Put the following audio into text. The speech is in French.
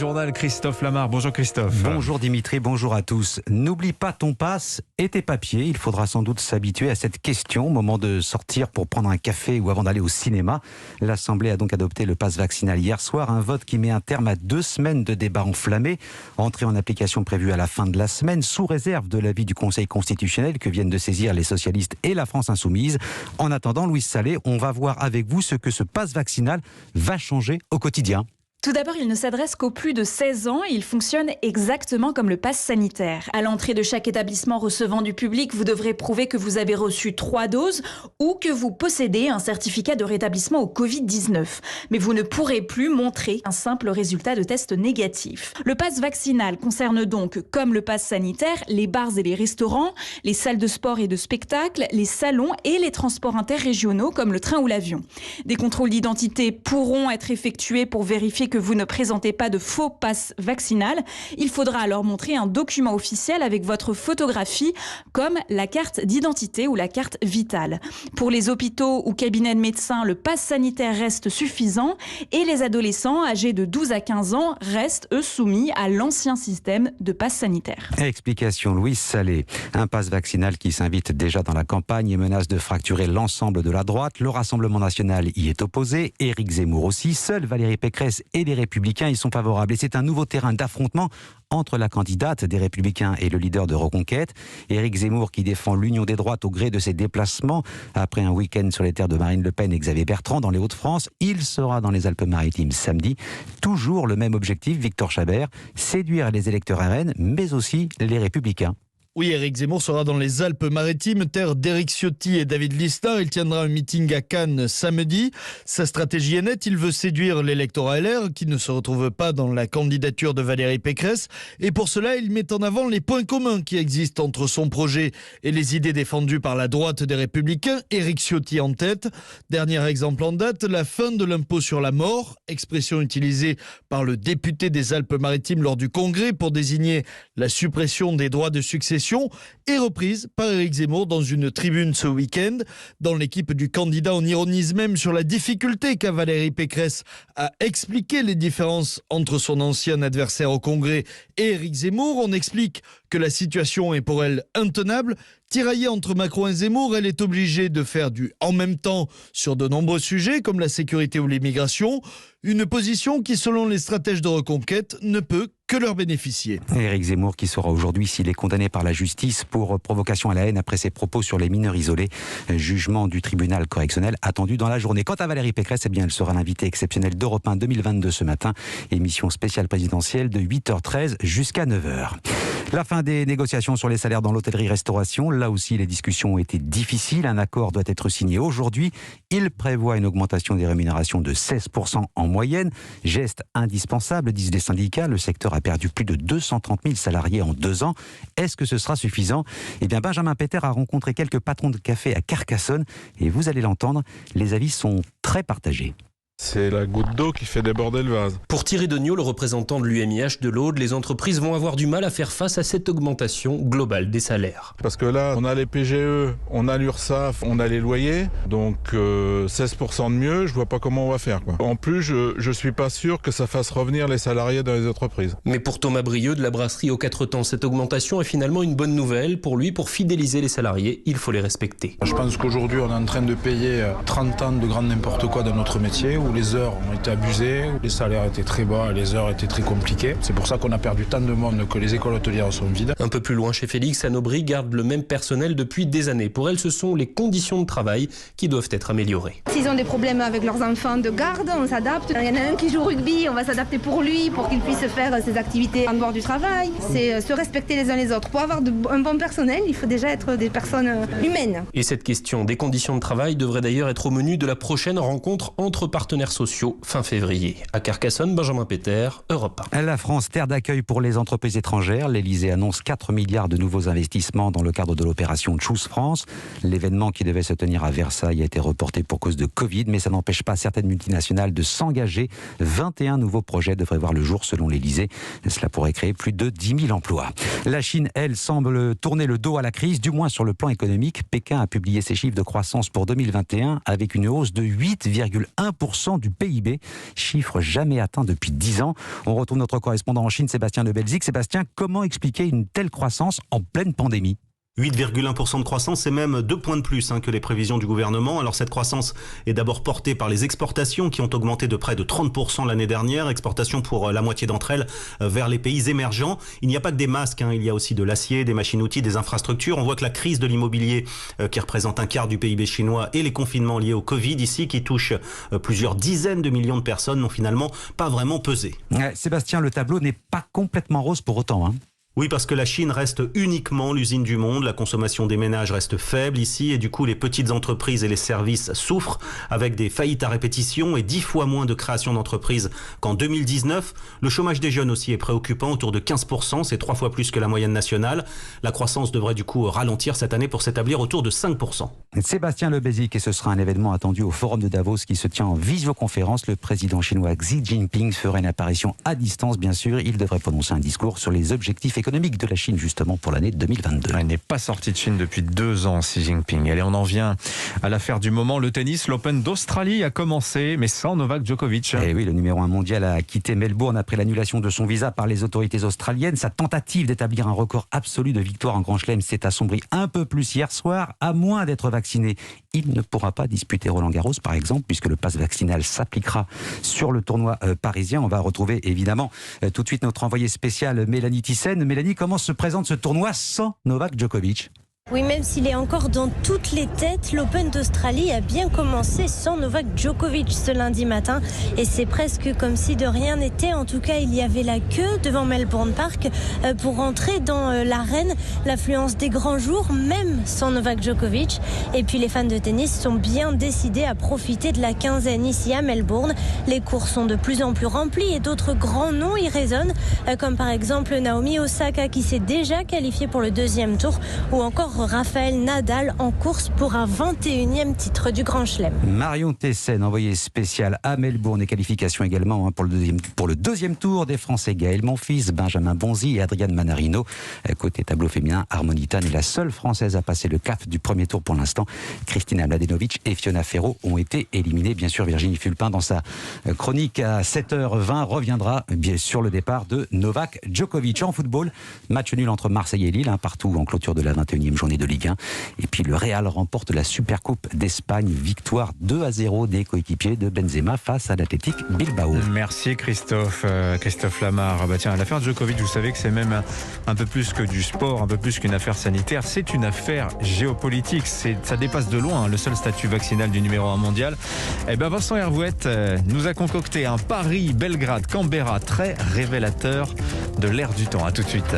journal, Christophe Lamar. Bonjour Christophe. Bonjour Dimitri, bonjour à tous. N'oublie pas ton passe et tes papiers. Il faudra sans doute s'habituer à cette question au moment de sortir pour prendre un café ou avant d'aller au cinéma. L'Assemblée a donc adopté le passe vaccinal hier soir, un vote qui met un terme à 2 semaines de débats enflammés. Entrée en application prévue à la fin de la semaine, sous réserve de l'avis du Conseil constitutionnel que viennent de saisir les socialistes et la France insoumise. En attendant, Louise Salé, on va voir avec vous ce que ce passe vaccinal va changer au quotidien. Tout d'abord, il ne s'adresse qu'aux plus de 16 ans et il fonctionne exactement comme le pass sanitaire. À l'entrée de chaque établissement recevant du public, vous devrez prouver que vous avez reçu 3 doses ou que vous possédez un certificat de rétablissement au Covid-19. Mais vous ne pourrez plus montrer un simple résultat de test négatif. Le pass vaccinal concerne donc, comme le pass sanitaire, les bars et les restaurants, les salles de sport et de spectacle, les salons et les transports interrégionaux comme le train ou l'avion. Des contrôles d'identité pourront être effectués pour vérifier que vous ne présentez pas de faux pass vaccinal. Il faudra alors montrer un document officiel avec votre photographie, comme la carte d'identité ou la carte vitale. Pour les hôpitaux ou cabinets de médecins, le pass sanitaire reste suffisant et les adolescents âgés de 12 à 15 ans restent, eux, soumis à l'ancien système de pass sanitaire. Explication Louise Salé. Un pass vaccinal qui s'invite déjà dans la campagne et menace de fracturer l'ensemble de la droite. Le Rassemblement national y est opposé, Éric Zemmour aussi. Seule Valérie Pécresse et les Républicains y sont favorables. Et c'est un nouveau terrain d'affrontement entre la candidate des Républicains et le leader de Reconquête. Éric Zemmour qui défend l'union des droites au gré de ses déplacements. Après un week-end sur les terres de Marine Le Pen et Xavier Bertrand dans les Hauts-de-France, il sera dans les Alpes-Maritimes samedi. Toujours le même objectif, Victor Chabert, séduire les électeurs RN, mais aussi les Républicains. Oui, Éric Zemmour sera dans les Alpes-Maritimes, terre d'Éric Ciotti et David Lisnard. Il tiendra un meeting à Cannes samedi. Sa stratégie est nette, il veut séduire l'électorat LR qui ne se retrouve pas dans la candidature de Valérie Pécresse. Et pour cela, il met en avant les points communs qui existent entre son projet et les idées défendues par la droite des Républicains. Éric Ciotti en tête. Dernier exemple en date, la fin de l'impôt sur la mort, expression utilisée par le député des Alpes-Maritimes lors du Congrès pour désigner la suppression des droits de succession, est reprise par Éric Zemmour dans une tribune ce week-end. Dans l'équipe du candidat, on ironise même sur la difficulté qu'a Valérie Pécresse à expliquer les différences entre son ancien adversaire au Congrès et Éric Zemmour. On explique que la situation est pour elle intenable. Tiraillée entre Macron et Zemmour, elle est obligée de faire du en même temps sur de nombreux sujets comme la sécurité ou l'immigration. Une position qui, selon les stratèges de Reconquête, ne peut que leur bénéficier. Éric Zemmour qui saura aujourd'hui s'il est condamné par la justice pour provocation à la haine après ses propos sur les mineurs isolés. Jugement du tribunal correctionnel attendu dans la journée. Quant à Valérie Pécresse, elle sera l'invitée exceptionnelle d'Europe 1 2022 ce matin. Émission spéciale présidentielle de 8h13 jusqu'à 9h. La fin des négociations sur les salaires dans l'hôtellerie-restauration. Là aussi, les discussions ont été difficiles. Un accord doit être signé aujourd'hui. Il prévoit une augmentation des rémunérations de 16% en moyenne. Geste indispensable, disent les syndicats. Le secteur a perdu plus de 230 000 salariés en 2 ans. Est-ce que ce sera suffisant ? Eh bien, Benjamin Péter a rencontré quelques patrons de café à Carcassonne. Et vous allez l'entendre, les avis sont très partagés. C'est la goutte d'eau qui fait déborder le vase. Pour Thierry Degnaud, le représentant de l'UMIH de l'Aude, les entreprises vont avoir du mal à faire face à cette augmentation globale des salaires. Parce que là, on a les PGE, on a l'URSSAF, on a les loyers, donc 16% de mieux, je vois pas comment on va faire, quoi. En plus, je suis pas sûr que ça fasse revenir les salariés dans les entreprises. Mais pour Thomas Brieux de la brasserie aux 4 temps, cette augmentation est finalement une bonne nouvelle. Pour lui, pour fidéliser les salariés, il faut les respecter. Je pense qu'aujourd'hui, on est en train de payer 30 ans de grand n'importe quoi dans notre métier, où les heures ont été abusées, où les salaires étaient très bas et les heures étaient très compliquées. C'est pour ça qu'on a perdu tant de monde, que les écoles hôtelières sont vides. Un peu plus loin chez Félix, Anne Aubry garde le même personnel depuis des années. Pour elle, ce sont les conditions de travail qui doivent être améliorées. S'ils ont des problèmes avec leurs enfants de garde, on s'adapte. Il y en a un qui joue au rugby, on va s'adapter pour lui, pour qu'il puisse faire ses activités en dehors du travail. C'est se respecter les uns les autres. Pour avoir un bon personnel, il faut déjà être des personnes humaines. Et cette question des conditions de travail devrait d'ailleurs être au menu de la prochaine rencontre entre partenaires sociaux fin février. À Carcassonne, Benjamin Péter, Europe 1. La France, terre d'accueil pour les entreprises étrangères. L'Elysée annonce 4 milliards de nouveaux investissements dans le cadre de l'opération Choose France. L'événement qui devait se tenir à Versailles a été reporté pour cause de Covid, mais ça n'empêche pas certaines multinationales de s'engager. 21 nouveaux projets devraient voir le jour selon l'Elysée. Cela pourrait créer plus de 10 000 emplois. La Chine, elle, semble tourner le dos à la crise, du moins sur le plan économique. Pékin a publié ses chiffres de croissance pour 2021 avec une hausse de 8,1% 30% du PIB, chiffre jamais atteint depuis 10 ans. On retrouve notre correspondant en Chine, Sébastien de Belzic. Sébastien, comment expliquer une telle croissance en pleine pandémie ? 8,1% de croissance, c'est même 2 points de plus que les prévisions du gouvernement. Alors cette croissance est d'abord portée par les exportations qui ont augmenté de près de 30% l'année dernière. Exportations pour la moitié d'entre elles vers les pays émergents. Il n'y a pas que des masques, il y a aussi de l'acier, des machines-outils, des infrastructures. On voit que la crise de l'immobilier qui représente un quart du PIB chinois et les confinements liés au Covid ici qui touchent plusieurs dizaines de millions de personnes n'ont finalement pas vraiment pesé. Sébastien, le tableau n'est pas complètement rose pour autant. Oui, parce que la Chine reste uniquement l'usine du monde. La consommation des ménages reste faible ici et du coup, les petites entreprises et les services souffrent avec des faillites à répétition et 10 fois moins de création d'entreprises qu'en 2019. Le chômage des jeunes aussi est préoccupant, autour de 15%. C'est 3 fois plus que la moyenne nationale. La croissance devrait du coup ralentir cette année pour s'établir autour de 5%. Sébastien Le Bézic, et ce sera un événement attendu au Forum de Davos qui se tient en visioconférence. Le président chinois Xi Jinping ferait une apparition à distance, bien sûr. Il devrait prononcer un discours sur les objectifs économique de la Chine justement pour l'année 2022. Il n'est pas sorti de Chine depuis 2 ans, Xi Jinping. Allez, on en vient à l'affaire du moment. Le tennis, l'Open d'Australie a commencé, mais sans Novak Djokovic. Et oui, le numéro 1 mondial a quitté Melbourne après l'annulation de son visa par les autorités australiennes. Sa tentative d'établir un record absolu de victoire en Grand Chelem s'est assombrie un peu plus hier soir. À moins d'être vacciné, il ne pourra pas disputer Roland-Garros, par exemple, puisque le pass vaccinal s'appliquera sur le tournoi parisien. On va retrouver évidemment tout de suite notre envoyée spéciale Mélanie Thyssen. Mélanie, comment se présente ce tournoi sans Novak Djokovic ? Oui, même s'il est encore dans toutes les têtes, l'Open d'Australie a bien commencé sans Novak Djokovic ce lundi matin. Et c'est presque comme si de rien n'était. En tout cas, il y avait la queue devant Melbourne Park pour rentrer dans l'arène. L'affluence des grands jours, même sans Novak Djokovic. Et puis les fans de tennis sont bien décidés à profiter de la quinzaine ici à Melbourne. Les cours sont de plus en plus remplis et d'autres grands noms y résonnent. Comme par exemple Naomi Osaka qui s'est déjà qualifiée pour le 2e tour. Ou encore Rafael Nadal en course pour un 21e titre du Grand Chelem. Marion Thyssen, envoyée spéciale à Melbourne et qualification également pour le deuxième tour des Français Gaël Monfils, Benjamin Bonzi et Adrian Manarino. Côté tableau féminin, Harmony Tan est la seule Française à passer le cap du premier tour pour l'instant. Kristina Mladenovic et Fiona Ferro ont été éliminées. Bien sûr, Virginie Fulpin, dans sa chronique à 7h20, reviendra bien sur le départ de Novak Djokovic. En football, match nul entre Marseille et Lille, partout en clôture de la 21e journée de Ligue 1. Et puis le Real remporte la Supercoupe d'Espagne. Victoire 2-0 des coéquipiers de Benzema face à l'Athletic Bilbao. Merci Christophe Lamar. Tiens, l'affaire Djokovic, vous savez que c'est même un peu plus que du sport, un peu plus qu'une affaire sanitaire. C'est une affaire géopolitique. Ça dépasse de loin le seul statut vaccinal du numéro 1 mondial. Vincent Hervouette nous a concocté un Paris-Belgrade-Canberra très révélateur de l'ère du temps. À tout de suite.